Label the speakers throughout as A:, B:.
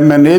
A: MNA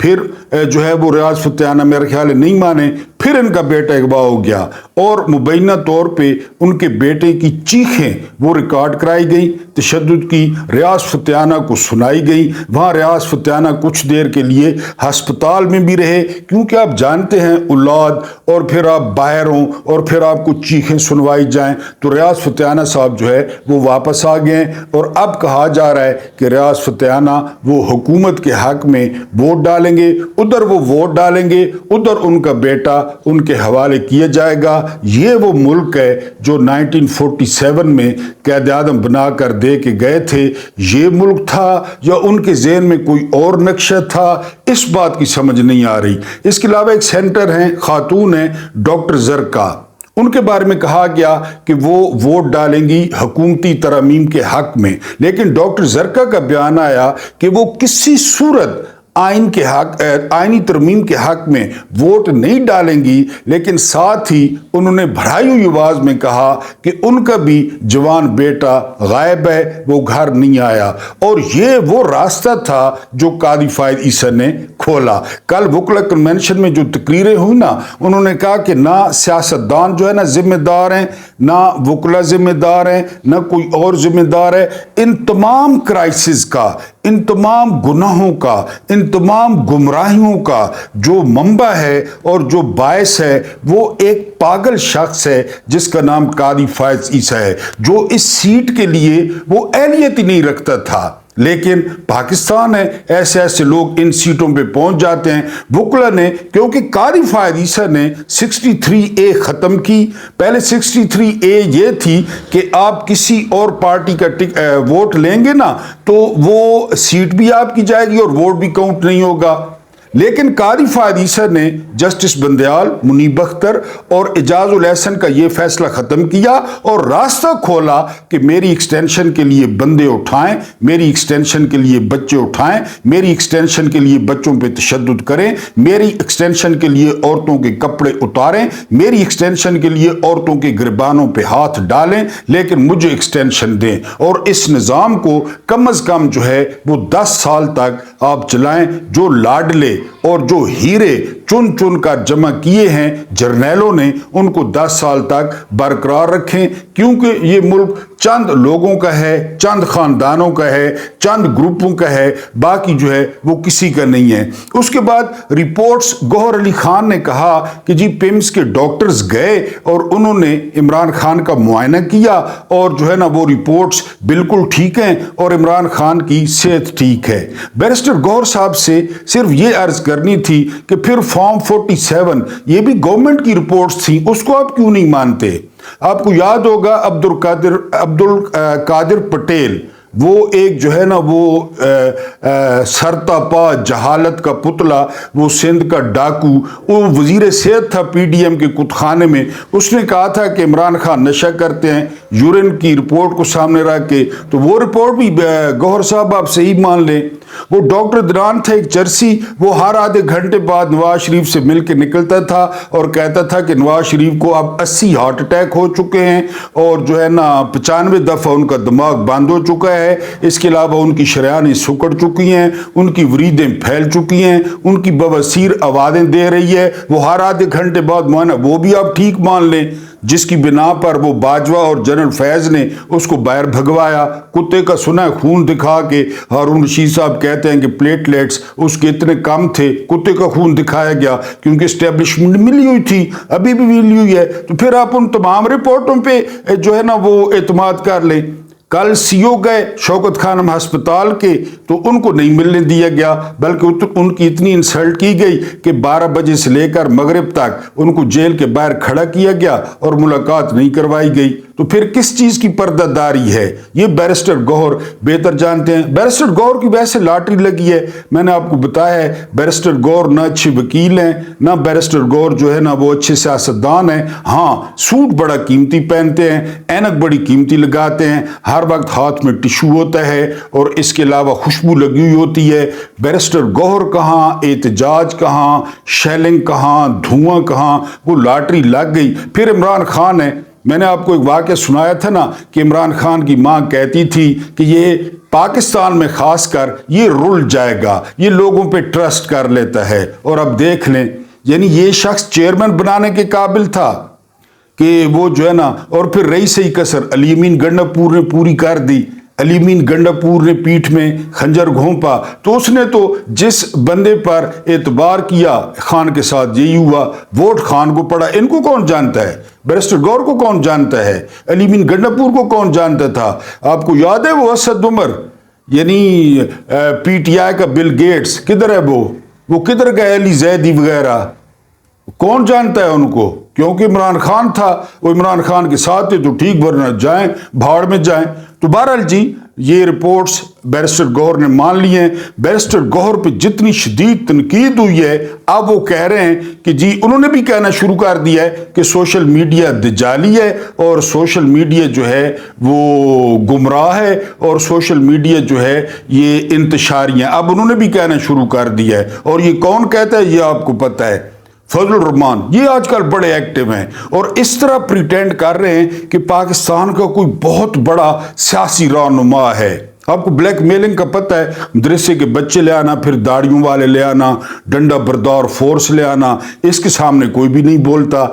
A: پھر جو ہے وہ ریاض فتح میرا خیال ہے نہیں مانے، پھر ان کا بیٹا اغوا ہو گیا اور مبینہ طور پہ ان کے بیٹے کی چیخیں وہ ریکارڈ کرائی گئی، تشدد کی ریاض فتح کو سنائی گئی۔ وہاں ریاض فتح کچھ دیر کے لیے ہسپتال میں بھی رہے، کیونکہ آپ جانتے ہیں اولاد اور پھر آپ باہر ہوں اور پھر آپ کو چیخیں سنوائی جائیں، تو ریاض فتح صاحب جو ہے وہ واپس آ گئے اور اب کہا جا رہا ہے کہ ریاض فتح وہ حکومت کے حق میں ووٹ ڈالیں گے، ادھر وہ ووٹ ڈالیں گے، ادھر ان کا بیٹا ان کے حوالے کیا جائے گا۔ یہ وہ ملک ہے جو 1947 میں قائد اعظم بنا کر دے کے گئے تھے، یہ ملک تھا یا ان کے ذہن میں کوئی اور نقشہ تھا، اس بات کی سمجھ نہیں آ رہی۔ اس کے علاوہ ایک سینٹر ہیں، خاتون ہیں ڈاکٹر زرکا، ان کے بارے میں کہا گیا کہ وہ ووٹ ڈالیں گی حکومتی ترامیم کے حق میں، لیکن ڈاکٹر زرکا کا بیان آیا کہ وہ کسی صورت آئینی ترمیم کے حق میں ووٹ نہیں ڈالیں گی، لیکن ساتھ ہی انہوں نے بڑھائی ہوئی آواز میں کہا کہ ان کا بھی جوان بیٹا غائب ہے، وہ گھر نہیں آیا، اور یہ وہ راستہ تھا جو قاضی فائد عیسی نے کھولا۔ کل وکلا کنونشن میں جو تقریریں ہوئی نا، انہوں نے کہا کہ نہ سیاستدان جو ہے نا ذمہ دار ہیں، نہ وکلا ذمہ دار ہیں، نہ کوئی اور ذمہ دار ہے، ان تمام کرائسس کا، ان تمام گناہوں کا، ان تمام گمراہیوں کا جو منبع ہے اور جو باعث ہے وہ ایک پاگل شخص ہے جس کا نام قاضی فائز عیسی ہے، جو اس سیٹ کے لیے وہ اہلیت ہی نہیں رکھتا تھا، لیکن پاکستان ہے، ایسے ایسے لوگ ان سیٹوں پہ پہنچ جاتے ہیں۔ وکلا نے، کیونکہ قاضی فائد عیسی نے 63A ختم کی، پہلے 63A یہ تھی کہ آپ کسی اور پارٹی کا ووٹ لیں گے نا تو وہ سیٹ بھی آپ کی جائے گی اور ووٹ بھی کاؤنٹ نہیں ہوگا، لیکن قاضی فائد عیسی نے جسٹس بندیال، منیب اختر اور اعجاز الاحسن کا یہ فیصلہ ختم کیا اور راستہ کھولا کہ میری ایکسٹینشن کے لیے بندے اٹھائیں، میری ایکسٹینشن کے لیے بچے اٹھائیں، میری ایکسٹینشن کے لیے بچوں پہ تشدد کریں، میری ایکسٹینشن کے لیے عورتوں کے کپڑے اتاریں، میری ایکسٹینشن کے لیے عورتوں کے گربانوں پہ ہاتھ ڈالیں، لیکن مجھے ایکسٹینشن دیں، اور اس نظام کو کم از کم جو ہے وہ 10 سال تک آپ چلائیں۔ جو لاڈلے اور جو ہیرے چن چن کر جمع کیے ہیں جرنیلوں نے، ان کو 10 سال تک برقرار رکھیں، کیونکہ یہ ملک چند لوگوں کا ہے، چند خاندانوں کا ہے، چند گروپوں کا ہے، باقی جو ہے وہ کسی کا نہیں ہے۔ اس کے بعد رپورٹس، گوہر علی خان نے کہا کہ جی پیمز کے ڈاکٹرز گئے اور انہوں نے عمران خان کا معائنہ کیا اور جو ہے نا وہ رپورٹس بالکل ٹھیک ہیں اور عمران خان کی صحت ٹھیک ہے۔ بیرسٹر گوہر صاحب سے صرف یہ عرض کرنی تھی کہ پھر فارم 47 یہ بھی گورنمنٹ کی رپورٹس تھیں، اس کو آپ کیوں نہیں مانتے؟ آپ کو یاد ہوگا عبد القادر پٹیل، وہ ایک جو ہے نا وہ سرتا پا جہالت کا پتلا، وہ سندھ کا ڈاکو، وہ وزیر صحت تھا پی ڈی ایم کے کتخانے میں، اس نے کہا تھا کہ عمران خان نشہ کرتے ہیں، یورین کی رپورٹ کو سامنے رکھ کے، تو وہ رپورٹ بھی گوہر صاحب آپ صحیح مان لیں۔ وہ ڈاکٹر دران تھا ایک چرسی، وہ ہر آدھے گھنٹے بعد نواز شریف سے مل کے نکلتا تھا اور کہتا تھا کہ نواز شریف کو اب 80 ہارٹ اٹیک ہو چکے ہیں اور جو ہے نا 95 دفعہ ان کا دماغ بند ہو چکا ہے، اس کے علاوہ ان کی شریانیں سکڑ چکی ہیں، ان کی وریدیں پھیل چکی ہیں، ان کی بواسیر آوازیں دے رہی ہے، وہ ہر آدھے گھنٹے بعد معائنہ، وہ بھی آپ ٹھیک مان لیں، جس کی بنا پر وہ باجوہ اور جنرل فیض نے اس کو باہر بھگوایا، کتے کا سنا خون دکھا کے۔ ہارون رشید صاحب کہتے ہیں کہ پلیٹلیٹس اس کے اتنے کم تھے، کتے کا خون دکھایا گیا کیونکہ اسٹیبلشمنٹ ملی ہوئی تھی، ابھی بھی ملی ہوئی ہے، تو پھر آپ ان تمام رپورٹوں پہ جو ہے نا وہ اعتماد کر لیں۔ کل سی او گئے شوکت خانم ہسپتال کے، تو ان کو نہیں ملنے دیا گیا، بلکہ ان کی اتنی انسلٹ کی گئی کہ 12 بجے سے لے کر مغرب تک ان کو جیل کے باہر کھڑا کیا گیا اور ملاقات نہیں کروائی گئی۔ تو پھر کس چیز کی پردہ داری ہے؟ یہ بیرسٹر گوہر بہتر جانتے ہیں۔ بیرسٹر گوہر کی ویسے لاٹری لگی ہے، میں نے آپ کو بتایا ہے، بیرسٹر گوہر نہ اچھے وکیل ہیں، نہ بیرسٹر گوہر جو ہے نا وہ اچھے سیاستدان ہیں۔ ہاں، سوٹ بڑا قیمتی پہنتے ہیں، اینک بڑی قیمتی لگاتے ہیں، ہر وقت ہاتھ میں ٹشو ہوتا ہے اور اس کے علاوہ خوشبو لگی ہوئی ہوتی ہے۔ بیرسٹر گوہر کہاں، احتجاج کہاں، شیلنگ کہاں، دھواں کہاں، وہ لاٹری لگ گئی۔ پھر عمران خان ہے، میں نے آپ کو ایک واقعہ سنایا تھا نا کہ عمران خان کی ماں کہتی تھی کہ یہ پاکستان میں خاص کر یہ رل جائے گا، یہ لوگوں پہ ٹرسٹ کر لیتا ہے، اور اب دیکھ لیں یعنی یہ شخص چیئرمین بنانے کے قابل تھا کہ وہ جو ہے نا، اور پھر رئیس کسر علی امین گنڈاپور نے پوری کر دی۔ علی امین گنڈاپور نے پیٹھ میں خنجر گھونپا تو اس نے تو جس بندے پر اعتبار کیا خان کے ساتھ یہی ہوا، ووٹ خان کو پڑا۔ ان کو کون جانتا ہے؟ بیرسٹر گور کو کون جانتا ہے؟ علی امین گنڈاپور کو کون جانتا تھا؟ آپ کو یاد ہے وہ اسد عمر یعنی پی ٹی آئی کا بل گیٹس کدھر ہے؟ وہ کدھر گئے؟ علی زیدی وغیرہ کون جانتا ہے ان کو؟ کیونکہ عمران خان تھا، وہ عمران خان کے ساتھ تھے تو ٹھیک، ورنہ جائیں بھاڑ میں جائیں۔ تو بہرحال جی یہ رپورٹس بیرسٹر گور نے مان لی ہیں۔ بیرسٹر گور پہ جتنی شدید تنقید ہوئی ہے، اب وہ کہہ رہے ہیں کہ جی انہوں نے بھی کہنا شروع کر دیا ہے کہ سوشل میڈیا دجالی ہے اور سوشل میڈیا جو ہے وہ گمراہ ہے اور سوشل میڈیا جو ہے یہ انتشاری ہے۔ اب انہوں نے بھی کہنا شروع کر دیا ہے، اور یہ کون کہتا ہے یہ آپ کو پتہ ہے، فضل الرحمان۔ یہ آج کل بڑے ایکٹیو ہیں اور اس طرح پریٹینڈ کر رہے ہیں کہ پاکستان کا کوئی بہت بڑا سیاسی رہنما ہے۔ آپ کو بلیک میلنگ کا پتہ ہے، مدرسے کے بچے لے آنا، پھر داڑیوں والے لے آنا، ڈنڈا بردار فورس لے آنا، اس کے سامنے کوئی بھی نہیں بولتا۔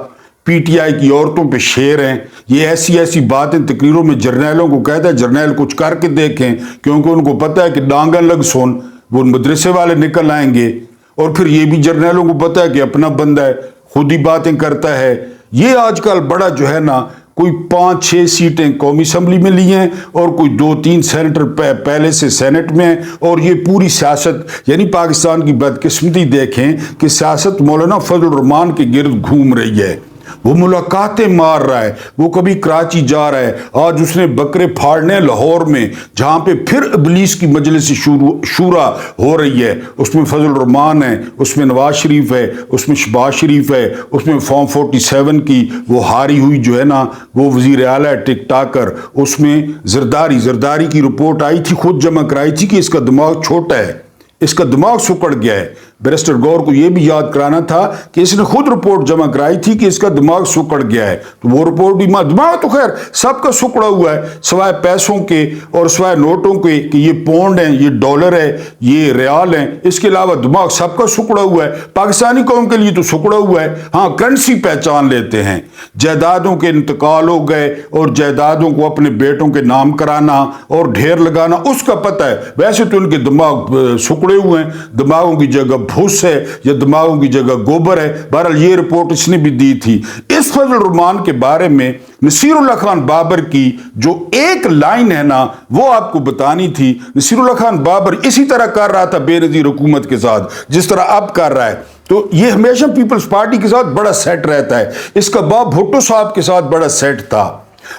A: پی ٹی آئی کی عورتوں پہ شیر ہیں، یہ ایسی باتیں تقریروں میں جرنیلوں کو کہتا ہے، جرنیل کچھ کر کے دیکھیں، کیونکہ ان کو پتہ ہے کہ ڈانگا لگ سون وہ مدرسے والے نکل آئیں گے۔ اور پھر یہ بھی جرنیلوں کو پتہ ہے کہ اپنا بندہ ہے، خود ہی باتیں کرتا ہے۔ یہ آج کل بڑا جو ہے نا، کوئی 5-6 سیٹیں قومی اسمبلی میں لی ہیں اور کوئی 2-3 سینیٹر پہلے سے سینٹ میں ہیں، اور یہ پوری سیاست یعنی پاکستان کی بدقسمتی دیکھیں کہ سیاست مولانا فضل الرحمان کے گرد گھوم رہی ہے۔ وہ ملاقاتیں مار رہا ہے، وہ کبھی کراچی جا رہا ہے، آج اس نے بکرے پھاڑنے لاہور میں، جہاں پہ پھر ابلیس کی مجلس شورا ہو رہی ہے۔ اس میں فضل الرحمان ہے، اس میں نواز شریف ہے، اس میں شہباز شریف ہے، اس میں فارم 47 کی وہ ہاری ہوئی جو ہے نا وہ وزیر اعلیٰ ہے ٹک ٹاکر، اس میں زرداری کی رپورٹ آئی تھی، خود جمع کرائی تھی کہ اس کا دماغ چھوٹا ہے، اس کا دماغ سکڑ گیا ہے۔ بیرسٹر گور کو یہ بھی یاد کرانا تھا کہ اس نے خود رپورٹ جمع کرائی تھی کہ اس کا دماغ سکڑ گیا ہے، تو وہ رپورٹ بھی دماغ تو خیر سب کا سکڑا ہوا ہے، سوائے پیسوں کے اور سوائے نوٹوں کے کہ یہ پونڈ ہیں، یہ ڈالر ہے، یہ ریال ہیں، اس کے علاوہ دماغ سب کا سکڑا ہوا ہے۔ پاکستانی قوم کے لیے تو سکڑا ہوا ہے، ہاں کرنسی پہچان لیتے ہیں، جائیدادوں کے انتقال ہو گئے اور جائیدادوں کو اپنے بیٹوں کے نام کرانا اور ڈھیر لگانا اس کا پتہ ہے، ویسے تو ان کے دماغ سکڑے ہوئے ہیں، دماغوں کی جگہ بھوس ہے یا دماغوں کی جگہ گوبر ہے۔ بہرحال یہ رپورٹ اس نے بھی دی تھی۔ اس فضل الرحمان کے بارے میں نصیر اللہ خان بابر کی جو ایک لائن ہے نا وہ آپ کو بتانی تھی۔ نصیر اللہ خان بابر اسی طرح کر رہا تھا بے نظیر حکومت کے ساتھ جس طرح اب کر رہا ہے، تو یہ ہمیشہ پیپلز پارٹی کے ساتھ بڑا سیٹ رہتا ہے، اس کا باپ بھٹو صاحب کے ساتھ بڑا سیٹ تھا۔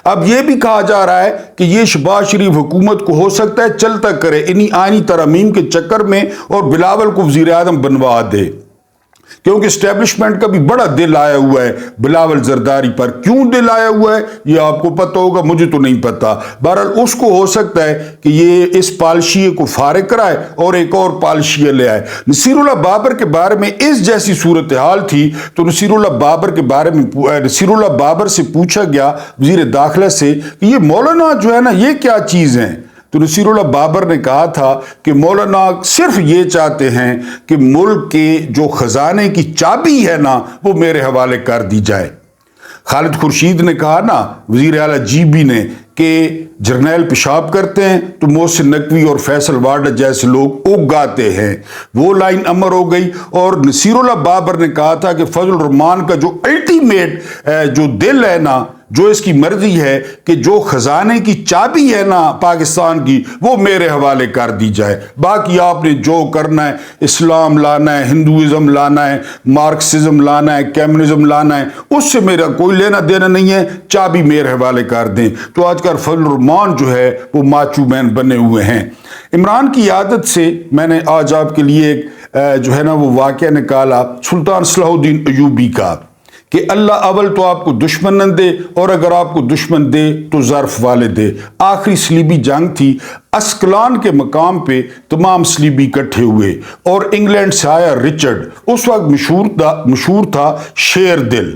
A: اب یہ بھی کہا جا رہا ہے کہ یہ شہباز شریف حکومت کو ہو سکتا ہے چلتا کرے انہی آئینی ترامیم کے چکر میں اور بلاول کو وزیر اعظم بنوا دے، کیونکہ اسٹیبلشمنٹ کا بھی بڑا دل آیا ہوا ہے بلاول زرداری پر۔ کیوں دل آیا ہوا ہے یہ آپ کو پتہ ہوگا، مجھے تو نہیں پتا۔ بہرحال اس کو ہو سکتا ہے کہ یہ اس پالشیے کو فارغ کرائے اور ایک اور پالشیہ لے آئے۔ نصیر اللہ بابر کے بارے میں اس جیسی صورتحال تھی تو نصیر اللہ بابر سے پوچھا گیا وزیر داخلہ سے کہ یہ مولانا جو ہے نا یہ کیا چیز ہیں، تو نصیر اللہ بابر نے کہا تھا کہ مولانا صرف یہ چاہتے ہیں کہ ملک کے جو خزانے کی چابی ہے نا وہ میرے حوالے کر دی جائے۔ خالد خورشید نے کہا نا، وزیر اعلیٰ جی بی نے، کہ جرنیل پیشاب کرتے ہیں تو محسن نقوی اور فیصل وارڈ جیسے لوگ اگاتے ہیں، وہ لائن امر ہو گئی۔ اور نصیر اللہ بابر نے کہا تھا کہ فضل الرحمان کا جو الٹیمیٹ جو دل ہے نا، جو اس کی مرضی ہے کہ جو خزانے کی چابی ہے نا پاکستان کی وہ میرے حوالے کر دی جائے، باقی آپ نے جو کرنا ہے، اسلام لانا ہے، ہندوازم لانا ہے، مارکسزم لانا ہے، کمیونزم لانا ہے، اس سے میرا کوئی لینا دینا نہیں ہے، چابی میرے حوالے کر دیں۔ تو آج کل فضل الرحمان جو ہے وہ ماچو مین بنے ہوئے ہیں۔ عمران کی عادت سے میں نے آج آپ کے لیے ایک جو ہے نا وہ واقعہ نکالا سلطان صلاح الدین ایوبی کا، کہ اللہ اول تو آپ کو دشمن نہ دے اور اگر آپ کو دشمن دے تو ظرف والے دے۔ آخری صلیبی جنگ تھی، اسکلان کے مقام پہ تمام صلیبی اکٹھے ہوئے اور انگلینڈ سے آیا رچرڈ، اس وقت مشہور تھا شیر دل۔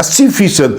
A: 80%